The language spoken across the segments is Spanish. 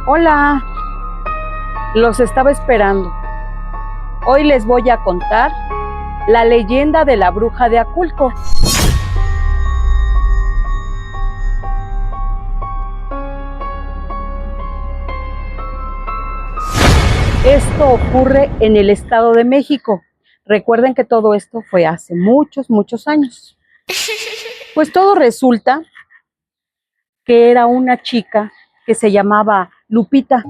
Hola, los estaba esperando. Hoy les voy a contar la leyenda de la bruja de Aculco. Esto ocurre en el Estado de México. Recuerden que todo esto fue hace muchos años. Pues todo resulta que era una chica que se llamaba Lupita.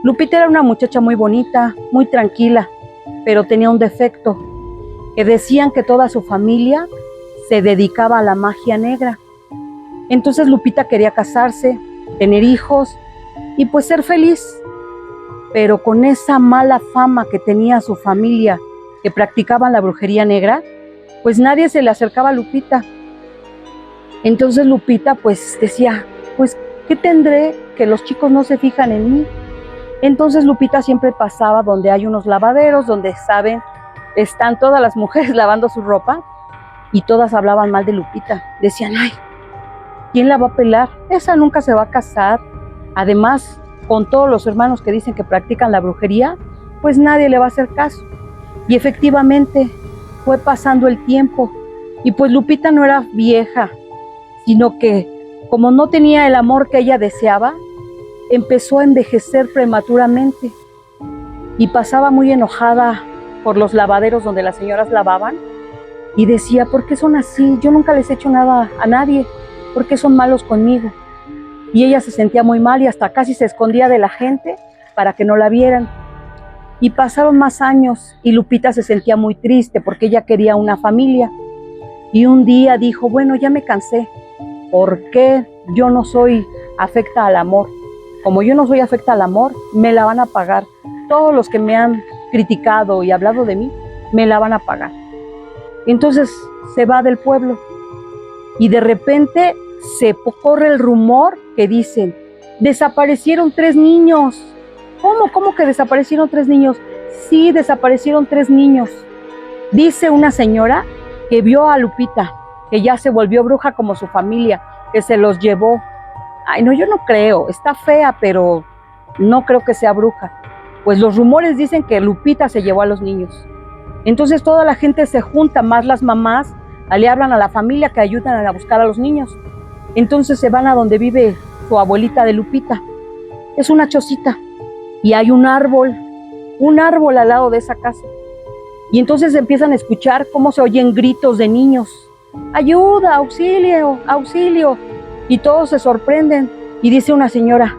Lupita era una muchacha muy bonita, muy tranquila, pero tenía un defecto, que decían que toda su familia se dedicaba a la magia negra. Entonces Lupita quería casarse, tener hijos y pues ser feliz. Pero con esa mala fama que tenía su familia, que practicaban la brujería negra, pues nadie se le acercaba a Lupita. Entonces Lupita pues decía, pues ¿qué tendré que los chicos no se fijan en mí? Entonces Lupita siempre pasaba donde hay unos lavaderos, donde saben, están todas las mujeres lavando su ropa y todas hablaban mal de Lupita. Decían, ay, ¿quién la va a pelar? Esa nunca se va a casar. Además, con todos los hermanos que dicen que practican la brujería, pues nadie le va a hacer caso. Y efectivamente fue pasando el tiempo y pues Lupita no era vieja, sino que como no tenía el amor que ella deseaba, empezó a envejecer prematuramente y pasaba muy enojada por los lavaderos donde las señoras lavaban y decía, ¿por qué son así? Yo nunca les he hecho nada a nadie, ¿por qué son malos conmigo? Y ella se sentía muy mal y hasta casi se escondía de la gente para que no la vieran. Y pasaron más años y Lupita se sentía muy triste porque ella quería una familia. Y un día dijo, bueno, ya me cansé. ¿Por qué yo no soy afecta al amor? Como yo no soy afecta al amor, me la van a pagar. Todos los que me han criticado y hablado de mí, me la van a pagar. Entonces se va del pueblo y de repente se corre el rumor que dicen, desaparecieron 3 niños. ¿Cómo que desaparecieron 3 niños? Sí, desaparecieron 3 niños. Dice una señora que vio a Lupita, que ya se volvió bruja como su familia, que se los llevó. Ay, no, yo no creo, está fea, pero no creo que sea bruja. Pues los rumores dicen que Lupita se llevó a los niños. Entonces toda la gente se junta, más las mamás, le hablan a la familia que ayudan a buscar a los niños. Entonces se van a donde vive su abuelita de Lupita. Es una chocita y hay un árbol al lado de esa casa. Y entonces empiezan a escuchar cómo se oyen gritos de niños. ¡Ayuda! ¡Auxilio! ¡Auxilio! Y todos se sorprenden y dice una señora,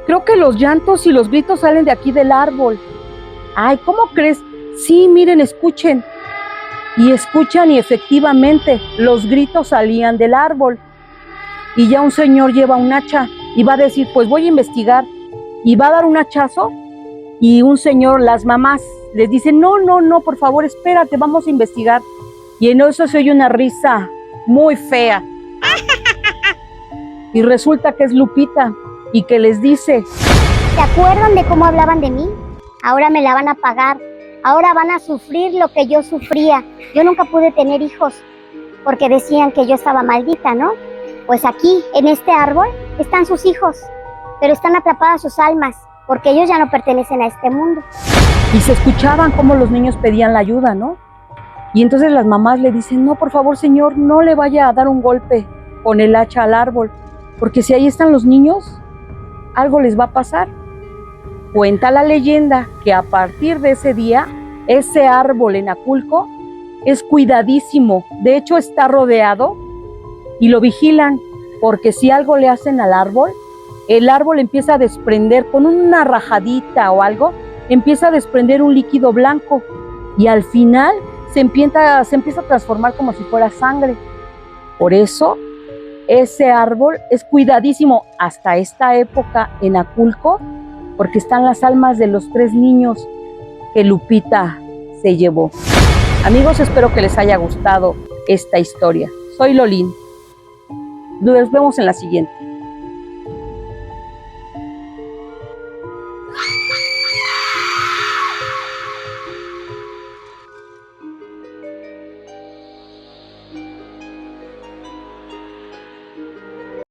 creo que los llantos y los gritos salen de aquí del árbol. Ay, ¿cómo crees? Sí, miren, escuchen. Y escuchan y efectivamente los gritos salían del árbol. Y ya un señor lleva un hacha y va a decir, pues voy a investigar. Y va a dar un hachazo y un señor, las mamás les dicen, no, por favor, espérate, vamos a investigar. Y en eso se oye una risa muy fea. Y resulta que es Lupita y que les dice, ¿se acuerdan de cómo hablaban de mí? Ahora me la van a pagar. Ahora van a sufrir lo que yo sufría. Yo nunca pude tener hijos porque decían que yo estaba maldita, ¿no? Pues aquí, en este árbol, están sus hijos, pero están atrapadas sus almas porque ellos ya no pertenecen a este mundo. Y se escuchaban cómo los niños pedían la ayuda, ¿no? Y entonces las mamás le dicen, no, por favor, señor, no le vaya a dar un golpe con el hacha al árbol, porque si ahí están los niños, algo les va a pasar. Cuenta la leyenda que a partir de ese día, ese árbol en Aculco es cuidadísimo. De hecho, está rodeado y lo vigilan, porque si algo le hacen al árbol, el árbol empieza a desprender, con una rajadita o algo, empieza a desprender un líquido blanco y al final se empieza a transformar como si fuera sangre. Por eso, ese árbol es cuidadísimo hasta esta época en Aculco, porque están las almas de los 3 niños que Lupita se llevó. Amigos, espero que les haya gustado esta historia. Soy Lolín. Nos vemos en la siguiente.